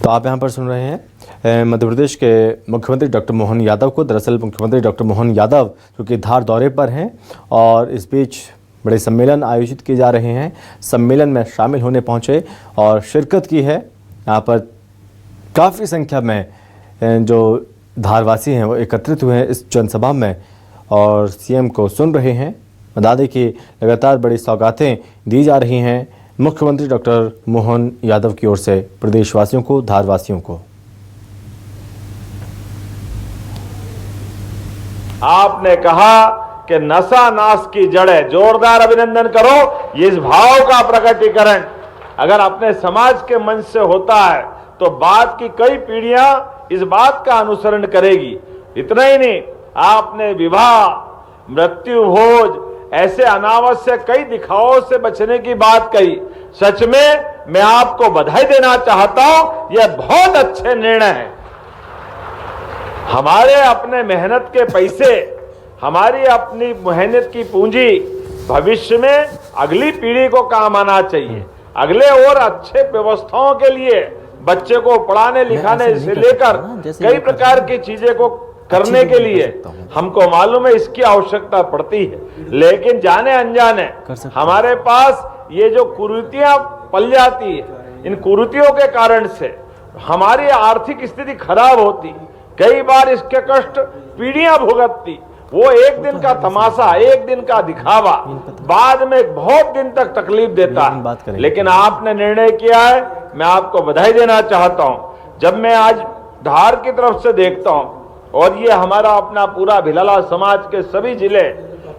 तो आप यहाँ पर सुन रहे हैं मध्य प्रदेश के मुख्यमंत्री डॉक्टर मोहन यादव को। दरअसल मुख्यमंत्री डॉक्टर मोहन यादव जो कि धार दौरे पर हैं और इस बीच बड़े सम्मेलन आयोजित किए जा रहे हैं। सम्मेलन में शामिल होने पहुंचे और शिरकत की है। यहाँ पर काफ़ी संख्या में जो धारवासी हैं वो एकत्रित हुए हैं इस जनसभा में और सीएम को सुन रहे हैं। बता दें कि लगातार बड़ी सौगातें दी जा रही हैं मुख्यमंत्री डॉक्टर मोहन यादव की ओर से प्रदेशवासियों को, धारवासियों को। आपने कहा कि नशा नाश की जड़ है, जोरदार अभिनंदन करो। ये इस भाव का प्रकटीकरण अगर अपने समाज के मन से होता है तो बाद की कई पीढ़ियां इस बात का अनुसरण करेगी। इतना ही नहीं, आपने विवाह, मृत्यु भोज, ऐसे अनावश्यक कई दिखावों से बचने की बात कही। सच में मैं आपको बधाई देना चाहता हूं, यह बहुत अच्छे निर्णय हैं। हमारे अपने मेहनत के पैसे, हमारी अपनी मेहनत की पूंजी भविष्य में अगली पीढ़ी को काम आना चाहिए। अगले और अच्छे व्यवस्थाओं के लिए बच्चे को पढ़ाने लिखाने से लेकर कई प्रकार की चीजें को करने के लिए हमको मालूम है इसकी आवश्यकता पड़ती है। लेकिन जाने अनजाने हमारे पास ये जो कुरीतियां पल जाती है, इन कुरीतियों के कारण से हमारी आर्थिक स्थिति खराब होती, कई बार इसके कष्ट पीढ़ियां भुगतती। वो एक दिन का तमाशा, एक दिन का दिखावा बाद में बहुत दिन तक तकलीफ देता है। लेकिन आपने निर्णय किया है, मैं आपको बधाई देना चाहता हूं। जब मैं आज धार की तरफ से देखता हूं और ये हमारा अपना पूरा भिलाला समाज के सभी जिले,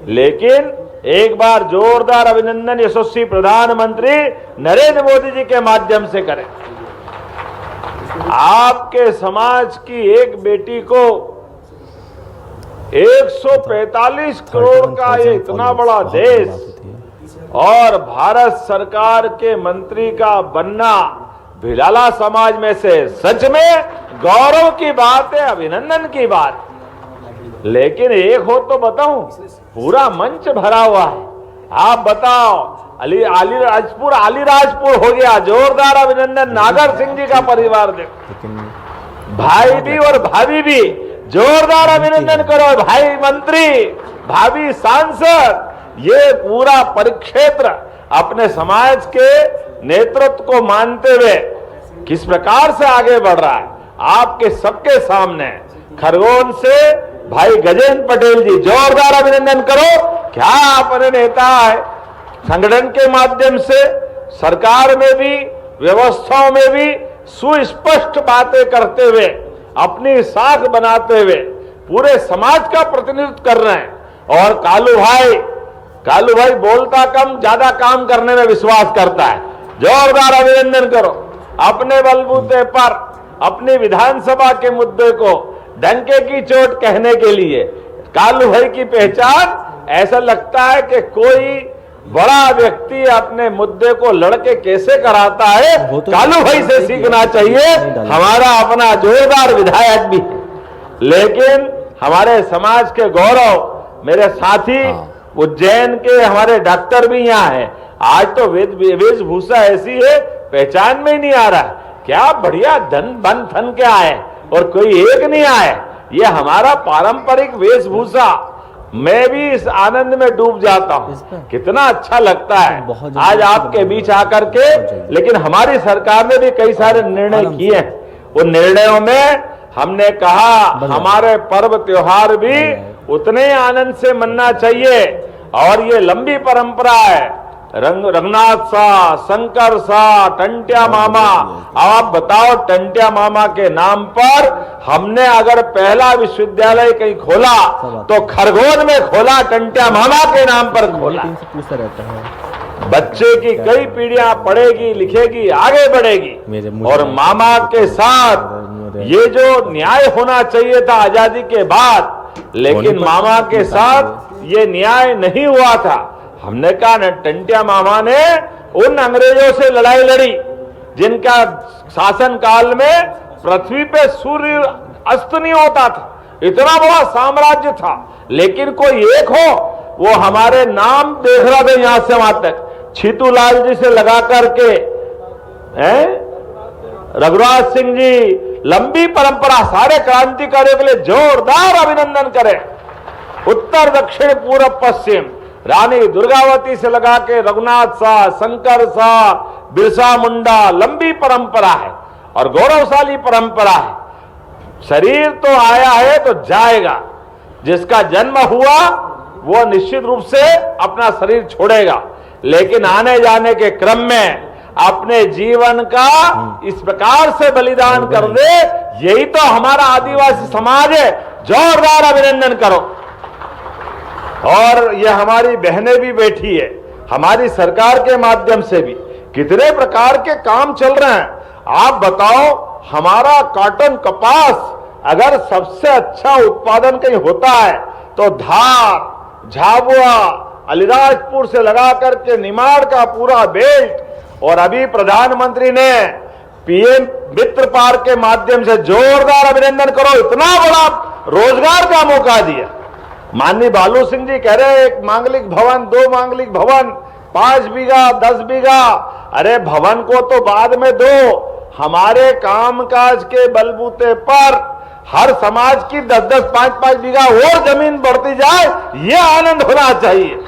लेकिन एक बार जोरदार अभिनंदन यशस्वी प्रधानमंत्री नरेंद्र मोदी जी के माध्यम से करें। आपके समाज की एक बेटी को 145 करोड़ का ये इतना बड़ा देश और भारत सरकार के मंत्री का बनना भिलाला समाज में से सच में गौरव की बात है, अभिनंदन की बात। लेकिन एक हो तो बताऊं, पूरा मंच भरा हुआ है। आप बताओ, अलीराजपुर हो गया, जोरदार अभिनंदन। नागर सिंह जी का परिवार देखो, भाई भी और भाभी भी, जोरदार अभिनंदन करो। भाई मंत्री, भाभी सांसद, ये पूरा परिक्षेत्र अपने समाज के नेतृत्व को मानते हुए किस प्रकार से आगे बढ़ रहा है आपके सबके सामने। खरगोन से भाई गजेंद्र पटेल जी, जोरदार अभिनंदन करो। क्या अपने नेता है, संगठन के माध्यम से सरकार में भी, व्यवस्थाओं में भी सुस्पष्ट बातें करते हुए, अपनी साख बनाते हुए पूरे समाज का प्रतिनिधित्व कर रहे हैं। और कालू भाई बोलता कम, ज्यादा काम करने में विश्वास करता है। जोरदार अभिनंदन करो। अपने बलबूते पर अपनी विधानसभा के मुद्दे को डंके की चोट कहने के लिए कालू भाई की पहचान, ऐसा लगता है कि कोई बड़ा व्यक्ति अपने मुद्दे को लड़के कैसे कराता है, तो कालू भाई से सीखना चाहिए। हमारा अपना जोरदार विधायक भी है, लेकिन हमारे समाज के गौरव मेरे साथी उज्जैन के हमारे डॉक्टर भी यहाँ हैं। आज तो वेशभूषा ऐसी है, पहचान में ही नहीं आ रहा। क्या बढ़िया धन बन थन के आए और कोई एक नहीं आए। ये हमारा पारंपरिक वेशभूषा, मैं भी इस आनंद में डूब जाता हूँ। कितना अच्छा लगता है आज आपके बीच आकर के। लेकिन हमारी सरकार ने भी कई सारे निर्णय किए हैं। उन निर्णयों में हमने कहा हमारे पर्व त्योहार भी उतने आनंद से मनना चाहिए। और ये लंबी परंपरा है। रंगनाथ सा, शंकर सा, टंट्या मामा। आप बताओ, टंट्या मामा के नाम पर हमने अगर पहला विश्वविद्यालय कहीं खोला तो खरगोन में खोला, टंट्या मामा के नाम पर खोला। बच्चे की कई पीढ़ियां पढ़ेगी, लिखेगी, आगे बढ़ेगी। और मामा के साथ ये जो न्याय होना चाहिए था आजादी के बाद, लेकिन मामा के साथ ये न्याय नहीं हुआ था। हमने कहा न, टंट्या मामा ने उन अंग्रेजों से लड़ाई लड़ी जिनका शासन काल में पृथ्वी पे सूर्य अस्त नहीं होता था। इतना बड़ा साम्राज्य था, लेकिन कोई एक हो, वो हमारे नाम देख रहा था यहां से वहां तक। छीतूलाल जी से लगा करके रघुराज सिंह जी, लंबी परंपरा, सारे क्रांतिकारियों के लिए जोरदार अभिनंदन करें। उत्तर दक्षिण पूर्व पश्चिम, रानी दुर्गावती से लगा के रघुनाथ शाह, शंकर शाह, बिरसा मुंडा, लंबी परंपरा है और गौरवशाली परंपरा है। शरीर तो आया है तो जाएगा, जिसका जन्म हुआ वो निश्चित रूप से अपना शरीर छोड़ेगा, लेकिन आने जाने के क्रम में अपने जीवन का इस प्रकार से बलिदान कर दे, यही तो हमारा आदिवासी समाज है। जोरदार अभिनंदन करो। और ये हमारी बहनें भी बैठी है, हमारी सरकार के माध्यम से भी कितने प्रकार के काम चल रहे हैं। आप बताओ, हमारा कॉटन कपास अगर सबसे अच्छा उत्पादन कहीं होता है तो धार, झाबुआ, अलीराजपुर से लगा करके निमाड़ का पूरा बेल्ट, और अभी प्रधानमंत्री ने पीएम मित्र पार्क के माध्यम से जोरदार अभिनंदन करो, इतना बड़ा रोजगार का मौका दिया। माननीय बालू सिंह जी कह रहे एक मांगलिक भवन, 2 मांगलिक भवन, 5 बीघा, 10 बीघा, अरे भवन को तो बाद में दो, हमारे कामकाज के बलबूते पर हर समाज की 10-10, 5-5 बीघा और जमीन बढ़ती जाए, ये आनंद होना चाहिए।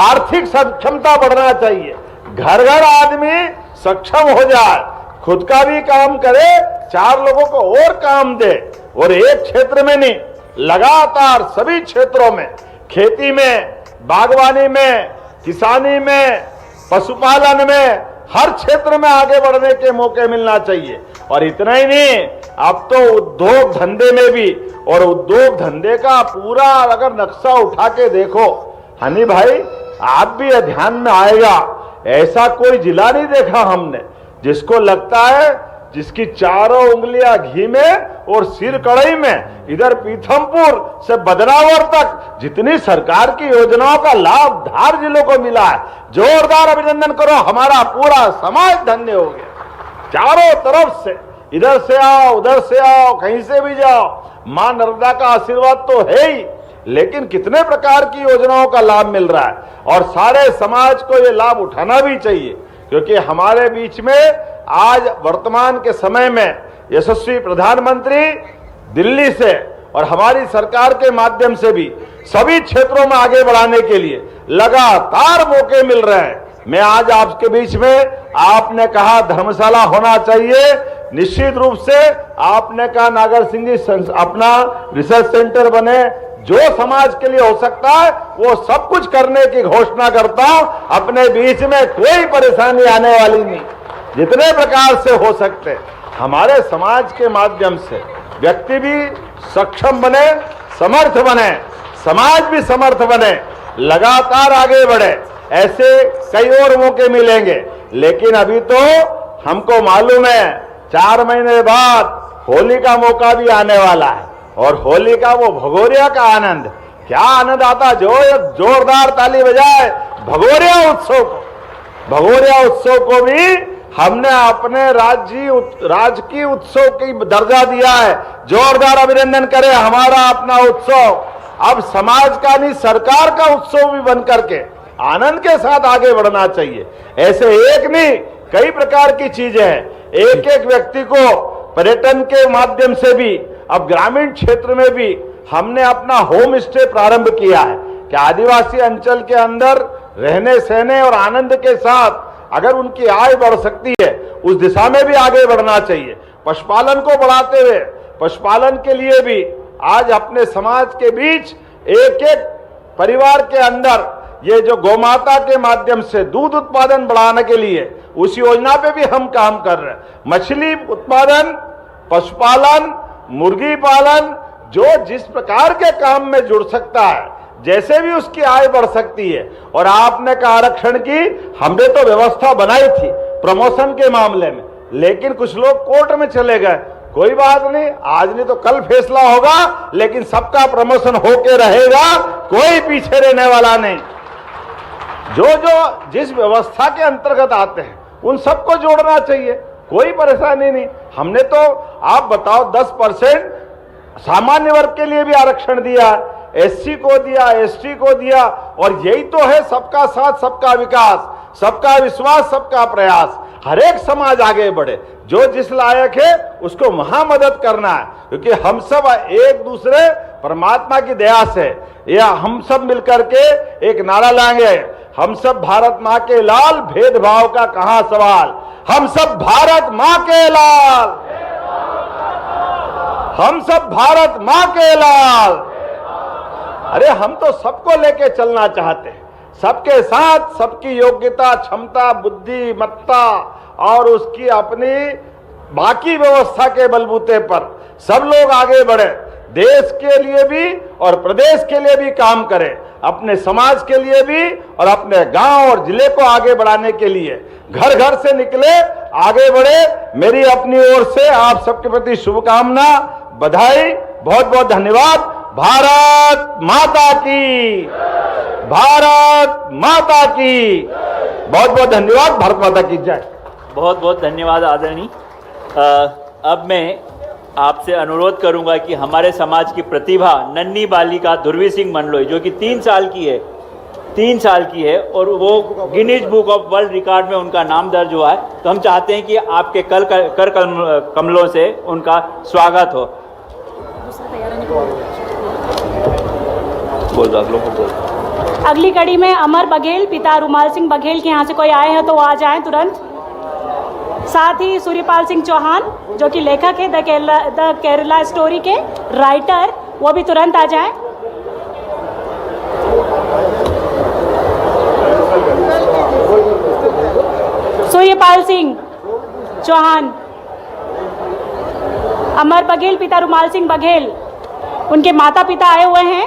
आर्थिक सक्षमता बढ़ना चाहिए, घर घर आदमी सक्षम हो जाए, खुद का भी काम करे, 4 लोगों को और काम दे, और एक क्षेत्र में नहीं, लगातार सभी क्षेत्रों में, खेती में, बागवानी में, किसानी में, पशुपालन में, हर क्षेत्र में आगे बढ़ने के मौके मिलना चाहिए। और इतना ही नहीं, अब तो उद्योग धंधे में भी, और उद्योग धंधे का पूरा अगर नक्शा उठा के देखो हनी भाई, आप भी ध्यान में आएगा, ऐसा कोई जिला नहीं देखा हमने जिसको लगता है जिसकी चारों उंगलियां घी में और सिर कढ़ाई में। इधर पीथमपुर से बदनावर तक जितनी सरकार की योजनाओं का लाभ धार जिलों को मिला है, जोरदार अभिनंदन करो। हमारा पूरा समाज धन्य हो गया। चारों तरफ से, इधर से आओ, उधर से आओ, कहीं से भी जाओ, मां नर्मदा का आशीर्वाद तो है ही, लेकिन कितने प्रकार की योजनाओं का लाभ मिल रहा है, और सारे समाज को ये लाभ उठाना भी चाहिए, क्योंकि हमारे बीच में आज वर्तमान के समय में यशस्वी प्रधानमंत्री दिल्ली से और हमारी सरकार के माध्यम से भी सभी क्षेत्रों में आगे बढ़ाने के लिए लगातार मौके मिल रहे हैं। मैं आज आपके बीच में, आपने कहा धर्मशाला होना चाहिए, निश्चित रूप से आपने कहा नागर सिंह जी अपना रिसर्च सेंटर बने, जो समाज के लिए हो सकता है वो सब कुछ करने की घोषणा करता हूं। अपने बीच में कोई परेशानी आने वाली नहीं, जितने प्रकार से हो सकते हमारे समाज के माध्यम से व्यक्ति भी सक्षम बने, समर्थ बने, समाज भी समर्थ बने, लगातार आगे बढ़े। ऐसे कई और मौके मिलेंगे, लेकिन अभी तो हमको मालूम है 4 महीने बाद होली का मौका भी आने वाला है, और होली का वो भगोरिया का आनंद, क्या आनंद आता, जो जोरदार ताली बजाए भगोरिया उत्सव को। भगोरिया उत्सव को भी हमने अपने राजकीय उत्सव की दर्जा दिया है। जोरदार अभिनंदन करें। हमारा अपना उत्सव अब समाज का नहीं, सरकार का उत्सव भी बन करके आनंद के साथ आगे बढ़ना चाहिए। ऐसे एक नहीं, कई प्रकार की चीजें हैं। एक एक व्यक्ति को पर्यटन के माध्यम से भी, अब ग्रामीण क्षेत्र में भी हमने अपना होम स्टे प्रारंभ किया है कि आदिवासी अंचल के अंदर रहने सहने और आनंद के साथ अगर उनकी आय बढ़ सकती है, उस दिशा में भी आगे बढ़ना चाहिए। पशुपालन को बढ़ाते हुए, पशुपालन के लिए भी आज अपने समाज के बीच एक एक परिवार के अंदर ये जो गौमाता के माध्यम से दूध उत्पादन बढ़ाने के लिए, उस योजना पे भी हम काम कर रहे हैं। मछली उत्पादन, पशुपालन, मुर्गी पालन, जो जिस प्रकार के काम में जुड़ सकता है, जैसे भी उसकी आय बढ़ सकती है। और आपने कहा आरक्षण की, हमने तो व्यवस्था बनाई थी प्रमोशन के मामले में, लेकिन कुछ लोग कोर्ट में चले गए। कोई बात नहीं, आज नहीं तो कल फैसला होगा, लेकिन सबका प्रमोशन होके रहेगा, कोई पीछे रहने वाला नहीं। जो जो जिस व्यवस्था के अंतर्गत आते हैं उन सबको जोड़ना चाहिए, कोई परेशानी नहीं। हमने तो आप बताओ 10% सामान्य वर्ग के लिए भी आरक्षण दिया, एससी को दिया, एसटी को दिया, और यही तो है सबका साथ सबका विकास, सबका विश्वास सबका प्रयास। हर एक समाज आगे बढ़े, जो जिस लायक है उसको वहां मदद करना है, क्योंकि हम सब एक दूसरे परमात्मा की दया से या हम सब मिलकर के एक नारा लाएंगे, हम सब भारत माँ के लाल, भेदभाव का कहां सवाल, हम सब भारत माँ के लाल, हम सब भारत माँ के लाल। अरे हम तो सबको लेके चलना चाहते हैं, सबके साथ, सबकी योग्यता, क्षमता, बुद्धिमत्ता और उसकी अपनी बाकी व्यवस्था के बलबूते पर सब लोग आगे बढ़े, देश के लिए भी और प्रदेश के लिए भी काम करें, अपने समाज के लिए भी और अपने गांव और जिले को आगे बढ़ाने के लिए घर घर से निकले, आगे बढ़े। मेरी अपनी ओर से आप सबके प्रति शुभकामना, बधाई, बहुत बहुत धन्यवाद। भारत माता की, भारत माता की, बहुत बहुत धन्यवाद। भारत माता की जय। बहुत बहुत धन्यवाद आदरणीय। अब मैं आपसे अनुरोध करूंगा कि हमारे समाज की प्रतिभा नन्ही बालिका ध्रुवी सिंह मंडलोई, जो कि 3 साल की है और वो Guinness book of world record में उनका नाम दर्ज हुआ है, तो हम चाहते हैं कि आपके कर कमलों से उनका स्वागत हो। अगली कड़ी में अमर बघेल, पिता रुमाल सिंह बघेल के यहाँ से कोई आए हैं तो वो आ जाएं तुरंत। साथ ही सूर्यपाल सिंह चौहान, जो कि लेखक है द केरला स्टोरी के राइटर, वो भी तुरंत आ जाएं। सूर्यपाल सिंह चौहान, अमर बघेल, पिता रुमाल सिंह बघेल, उनके माता पिता आए हुए हैं।